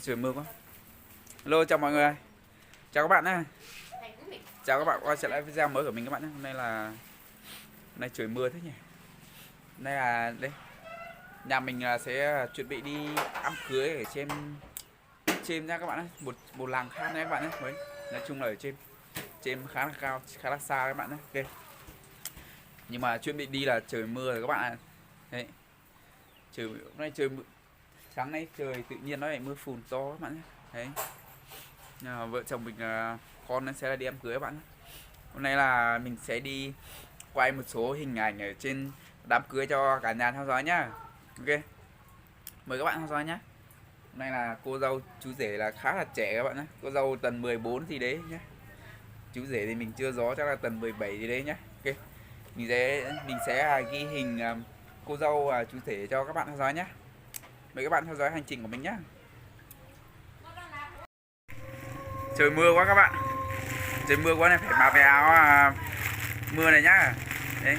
trời mưa quá. Hello, chào mọi người. Chào các bạn nhé. Chào các bạn quay trở lại video mới của mình các bạn nhé. Hôm nay trời mưa thế nhỉ. Hôm nay là đây. Nhà mình sẽ chuẩn bị đi đám cưới ở trên nha các bạn nhé. Một làng khác nha các bạn nhé. Đấy. Nói chung là ở trên khá là cao, khá là xa các bạn nhé. Ok. Nhưng mà chuẩn bị đi là trời mưa rồi các bạn ạ. Đấy. Hôm nay trời sáng nay trời tự nhiên nó lại mưa phùn to các bạn nhé. Đấy. Vợ chồng mình con sẽ đi đám cưới các bạn. Hôm nay là mình sẽ đi quay một số hình ảnh ở trên đám cưới cho cả nhà theo dõi nhá. Ok, mời các bạn theo dõi nhá. Hôm nay là cô dâu chú rể là khá là trẻ các bạn nhé. Cô dâu tầm 14 gì đấy nhé. Chú rể thì mình chưa rõ, chắc là tầm 17 gì đấy nhá. Ok, mình sẽ ghi hình cô dâu và chú rể cho các bạn theo dõi nhá. Mời các bạn theo dõi hành trình của mình nhá. Trời mưa quá các bạn. Trời mưa quá này, phải mặc cái áo mưa này nhá. Đấy.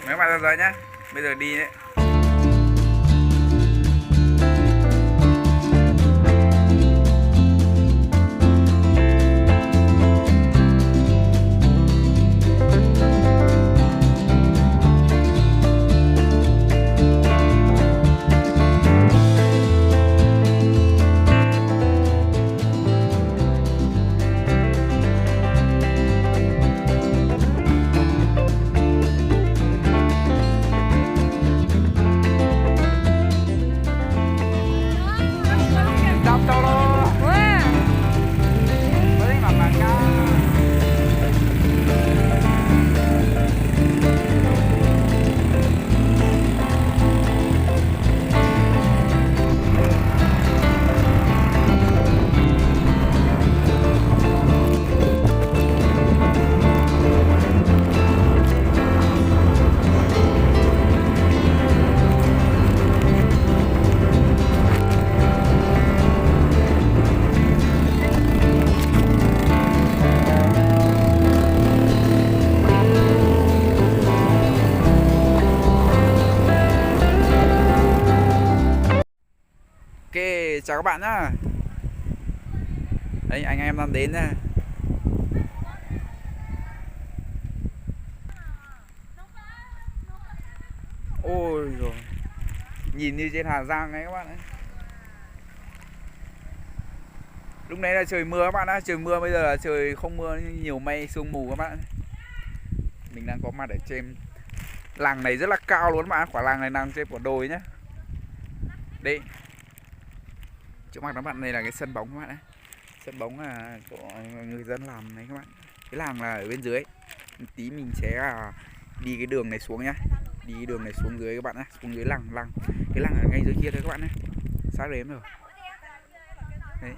Mấy các bạn theo dõi nhá. Bây giờ đi đấy. Ok, chào các bạn nhá. Đấy, anh em đang đến nha. Ôi rồi, nhìn như trên Hà Giang ấy các bạn ấy. Lúc nãy là trời mưa các bạn ạ. Trời mưa, bây giờ là trời không mưa, nhiều mây sương mù các bạn. Mình đang có mặt ở trên làng này rất là cao luôn các bạn. Quả làng này nằm trên quả đồi nhá. Đây, chỗ mặt các bạn, này là cái sân bóng các bạn ạ. Sân bóng là của người dân làm này các bạn. Cái làng là ở bên dưới. Tí mình sẽ đi cái đường này xuống nhá. Đi cái đường này xuống dưới các bạn nhé. Xuống dưới làng. Cái làng ở ngay dưới kia thôi các bạn nhé. Sát đến rồi. Đấy.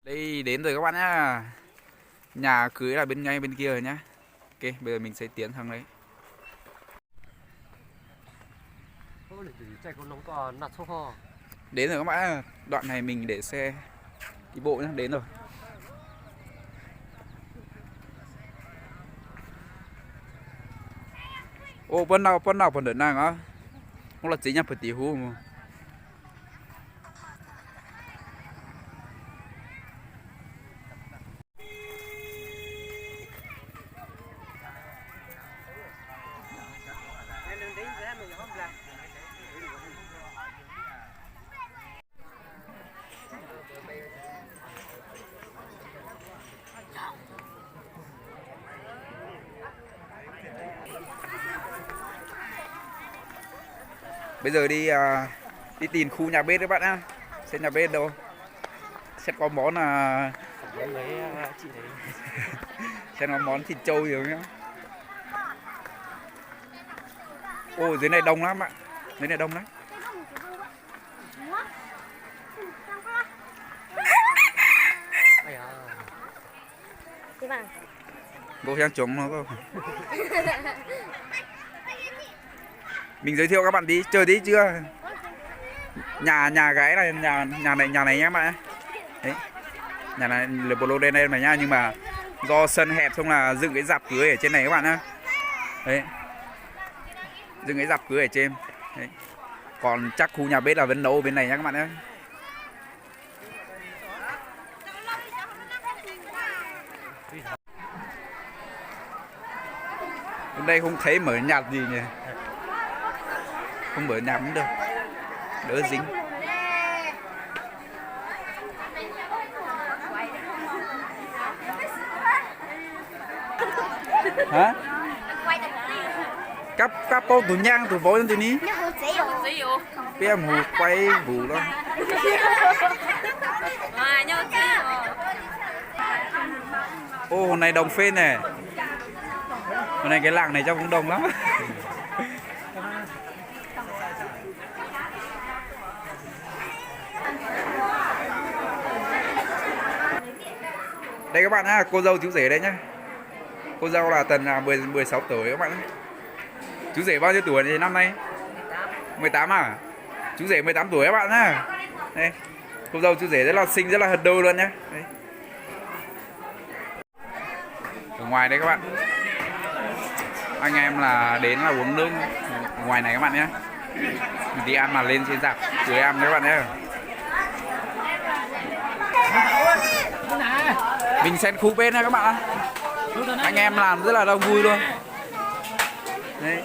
Đây đến rồi các bạn nhá. Nhà cưới là ngay bên kia rồi nhá. Ok, bây giờ mình sẽ tiến thẳng đấy. Đến rồi các bạn. Đoạn này mình để xe đi bộ nhá, đến rồi. Ô, vẫn nào phần đến nàng á. Không là chính là phải tí hú mà. Bây giờ đi tìm khu nhà bếp các bạn á. Xem nhà bếp đâu. Sẽ có món xem có món thịt trâu gì không nhá. Ồ, dưới này đông lắm ạ. Dưới này đông lắm. Cô sang trống nó cơ. Mình giới thiệu các bạn đi chơi tí chưa? Nhà gái này, nhà này nhé các bạn. Đấy. Nhà này là bộ lô đen đây mà nhá, nhưng mà do sân hẹp xong là dựng cái rạp cưới ở trên này các bạn nhá. Đấy. Dựng cái rạp cưới ở trên. Đấy. Còn chắc khu nhà bếp là vẫn nấu ở bên này nhá các bạn nhé. Bên đây không thấy mở nhạc gì nhỉ? Không mở nhạc cũng được, đỡ dính. Hả? Cắp con tụi nhang tụi vội tụi ní. Bây em hù quay hù đó. Ô hôm nay đông phết này. Hôm nay cái làng này chắc cũng đông lắm. Đây các bạn á, cô dâu chú rể đây nhá. Cô dâu là tầm 16 tuổi các bạn. Chú rể bao nhiêu tuổi thì năm nay? 18 à? Chú rể 18 tuổi các bạn nhá. Đây. Cô dâu chú rể rất là xinh, rất là hật đôi luôn nhá. Đây. Ở ngoài đây các bạn. Anh em là đến là uống nước ngoài này các bạn nhé. Mình đi ăn mà lên trên rạp cưới ăn các bạn nhé. Mình xem khu bên này các bạn. Anh em làm rất là đông vui luôn. Đấy.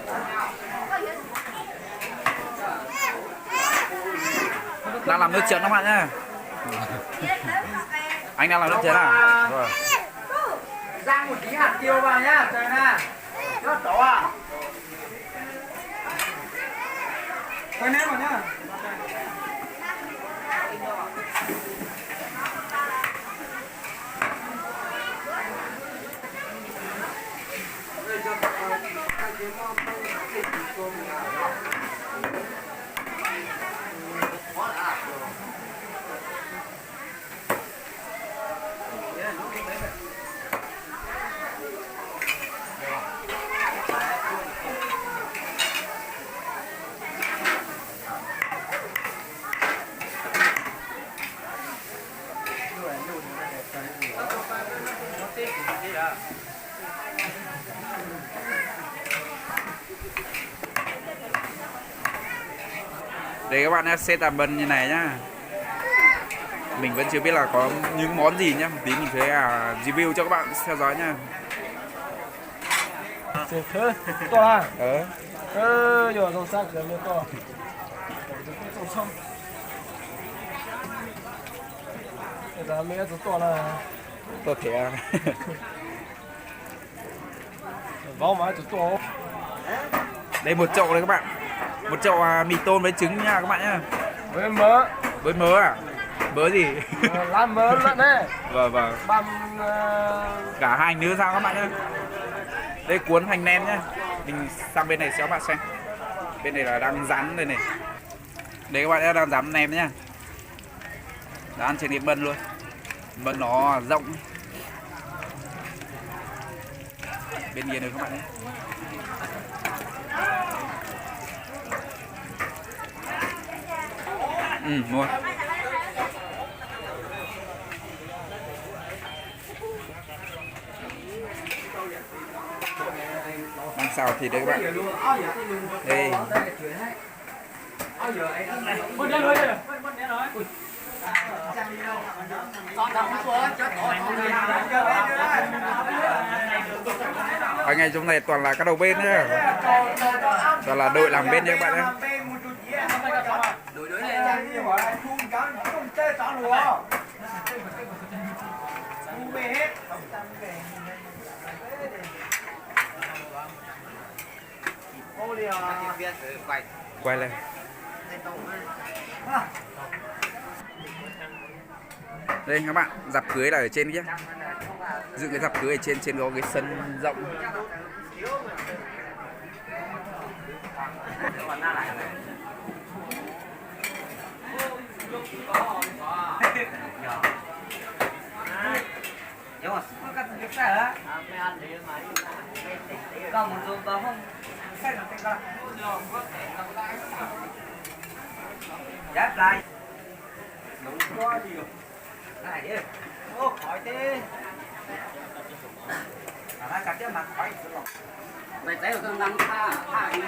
Đang làm nước chén các bạn nhé. Anh đang làm nước chén à? Rồi. Rang một tí hạt tiêu vào nhá, trời nè. Nó tổ à? Tôi ném vào nhá. Đây các bạn nhé, xe tàm bần như này nhá. Mình vẫn chưa biết là có những món gì nhá. Tí mình sẽ review cho các bạn theo dõi nhá. To à? Giờ rau sắc rồi nó to. Giờ mấy cái to là to thế. vào mà to. Đây một chậu đây các bạn. Một chậu mì tôm với trứng nha các bạn nhá. Với mỡ. Với mỡ à? Mỡ gì? Làm mỡ lận đấy. Vâng. Băm cả hành nữa sao các bạn nhá. Đây cuốn hành nem nhá. Mình sang bên này cho các bạn xem. Bên này là đang rán đây này. Đây các bạn nhá, đang rán nem nhá. Đã ăn trên cái bân luôn. Bân nó rộng. Bên kia nữa các bạn nhé. Mua. Đang xào thịt đấy các bạn. Đây. Ở ngay trong này toàn là các đầu bên nhá. Toàn là đội làm bên nha các bạn nhé. Quay lên. Đây các bạn, rạp cưới là ở trên kia. Dựng cái rạp cưới ở trên có cái sân rộng. nhưng mà các thực ra á còn một dùng vào không cái là cái giáp lại đúng quá gì rồi này đi ô khỏi thế nó chặt chứ mặt khỏi mày thấy con đang tha đi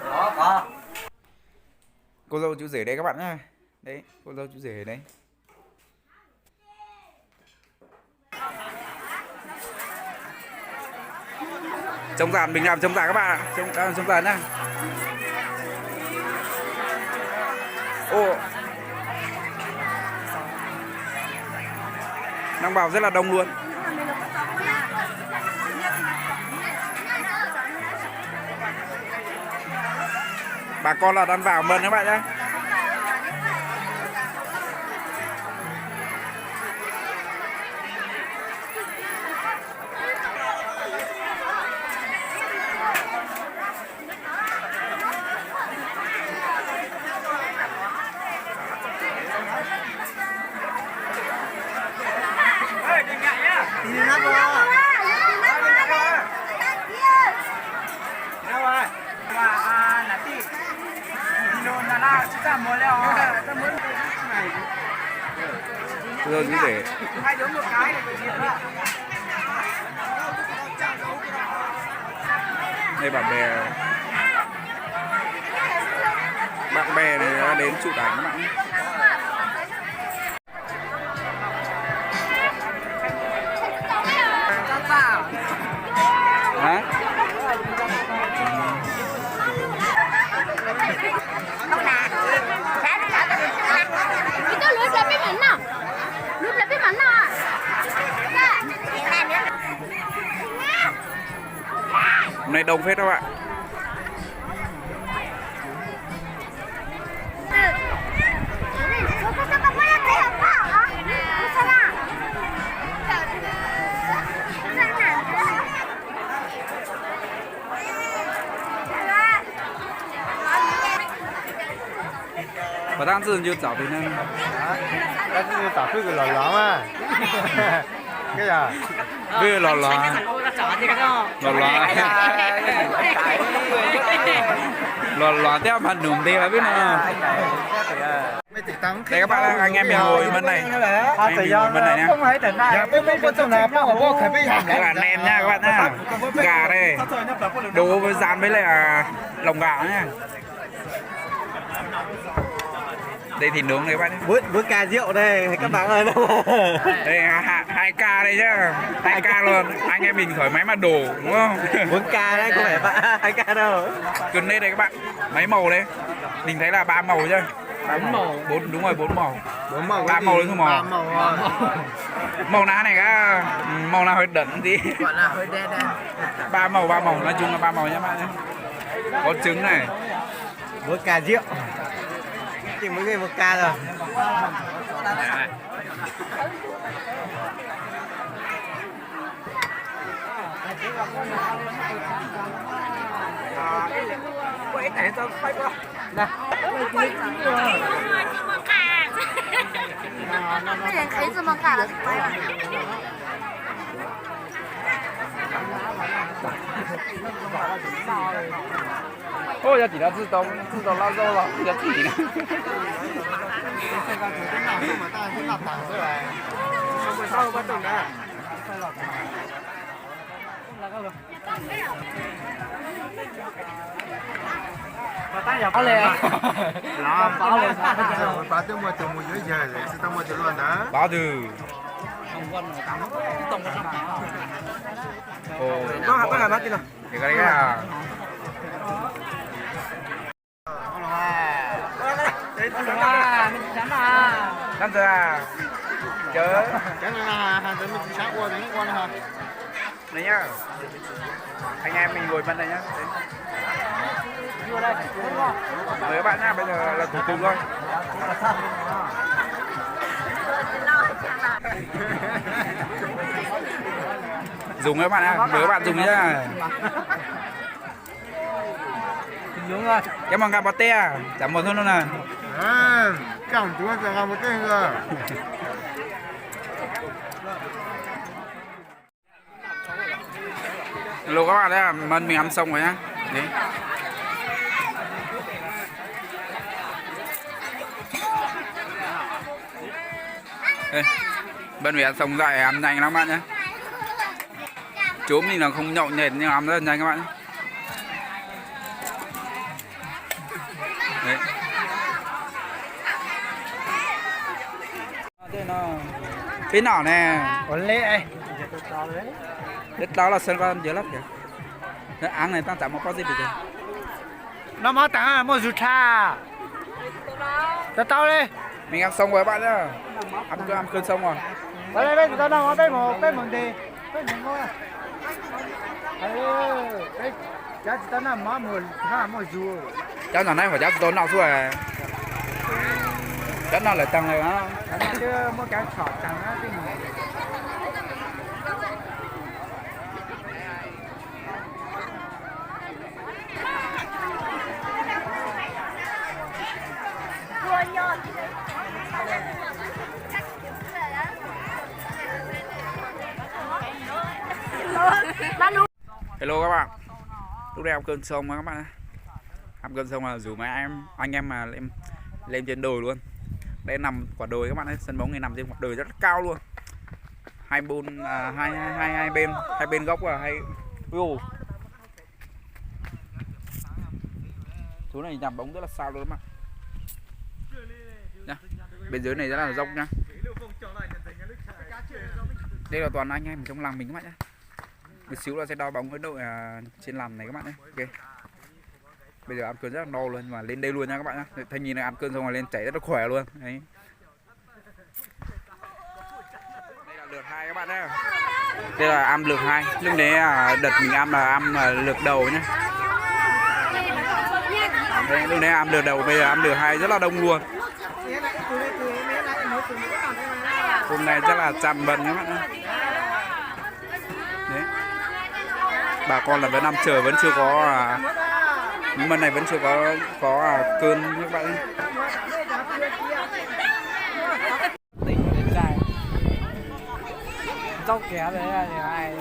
đó có cô dâu chú rể đây các bạn nhá. Đấy, cô dâu chú rể đấy. Trông dàn mình làm trông dàn các bạn ạ. Trông dàn nhá. Ô. Đang vào rất là đông luôn. Bà con là đang vào mơn các bạn nhé. Rồi chú rể. hai đứa một cái này Đây bạn bè này đến chụp ảnh các bạn nhé. Hả? Itu lu lebih mana? Lu lebih mana? Hôm nay đông phết các bạn. Bà đang dừng như找别人。但是打这个老狼啊，cái à Về lò lò. Lò lò. Lò lò theo phần nụm đi biết nào. Đây các bạn anh em mình ngồi bên này. Anh em mình ngồi bên này nha. không thấy tỉnh này Đây là nem nha các bạn nha. Gà đây. Đồ với rán với lại là lòng gà nha. Đây thịt nướng này các bạn. bữa ca rượu đây các bạn ơi. Đây 2K đây chứ. 2K luôn. Anh em mình thoải mái mà đổ đúng không? 4K đấy không phải bạn 2K đâu. Cần đây đây các bạn. Mấy màu đây? Mình thấy là 3 màu chứ. 4 màu. 4 đúng rồi 4 màu. 4 màu. 3 màu đúng không màu? 3 màu. Màu nào này cả màu nào hơi đẩn tí. gọi là hơi đen đen 3 màu nói chung là 3 màu nhá bạn nhé. Có trứng này. 4K rượu. Chỉ mỗi người 1K rồi. quay này tao quay qua nè那人可以这么干了。 Ôi giờ chỉ là自动腊肉了，这自己呢。có lẽ Đó, phá tới mua từ mua dưới giờ lại sẽ tao mua từ luôn đó. Báo từ. Ồ. Có là bắt đi nào. Cái này à. mình chắn à Năm giờ à. Chớ. Cái này là hàng tới mình chỉ sáng qua đến qua này hả? Này nhá. Anh em mình ngồi bên này nhá. Mời các bạn nha, bây giờ là thủ tục thôi. Dùng các bạn ạ, nhớ các bạn dùng nhá. Đúng rồi. Em mong gặp bà te, chẳng một thôi luôn nè. À, chẳng chúa chẳng làm một tên rồi. Hello các bạn đấy, mần mình ăn xong rồi nhá. Đấy. Đây, bên mình ăn xong rồi ăn nhanh lắm bạn nhé. Chốm thì là không nhậu nhẹt nhưng ăn rất là nhanh các bạn. Đấy. Cái nỏ nè. Còn lẽ Đất đó là sân con dưới lắm kìa. Nó ăn này ta chả có gì bị kìa. nó máu tảng mua rụt tha. Tao đi. Mình ăn xong rồi các bạn nhá. Ăn cơm xong rồi. Đây đây tao đang ở bên một đi. Bên một ngôi. Đây. Giá tao nằm má mua rùa. Cháu nhỏ này phải cháu tốn nào xuống rồi. Cháu nào lại tăng này hả? Chưa mua cái sọt tặng á cái này. Hello các bạn. Lúc đây ăn cơm xong rồi các bạn. Ăn cơm xong là rủ mấy anh em mà lên trên đồi luôn. Đây nằm quả đồi các bạn ấy, sân bóng này nằm trên quả đồi rất cao luôn. Hai bên góc và chỗ này nhằm bóng rất là xa luôn các bạn. Nhá. Bên dưới này rất là dốc nhá. Đây là toàn anh em trong làng mình các bạn nhé. Một xíu là sẽ đo bóng với đội trên làn này các bạn nhé. Ok. Bây giờ ăn cơm rất là no luôn mà lên đây luôn nha các bạn nhé. Thanh nhìn là ăn cơm xong rồi lên chảy rất là khỏe luôn. Đấy. Đây là lượt 2 các bạn nhé. Đây là ăn lượt 2. Lúc đấy đợt mình ăn là ăn lượt đầu nhé. Đây, lúc đấy ăn lượt đầu, bây giờ ăn lượt 2 rất là đông luôn. Hôm nay rất là tràn bần các bạn nhé. Đấy. Bà con là vẫn năm chờ vẫn chưa có mần này vẫn chưa có cơn các bạn ấy. Tỉnh lên trai. Rau kéo đấy là ai?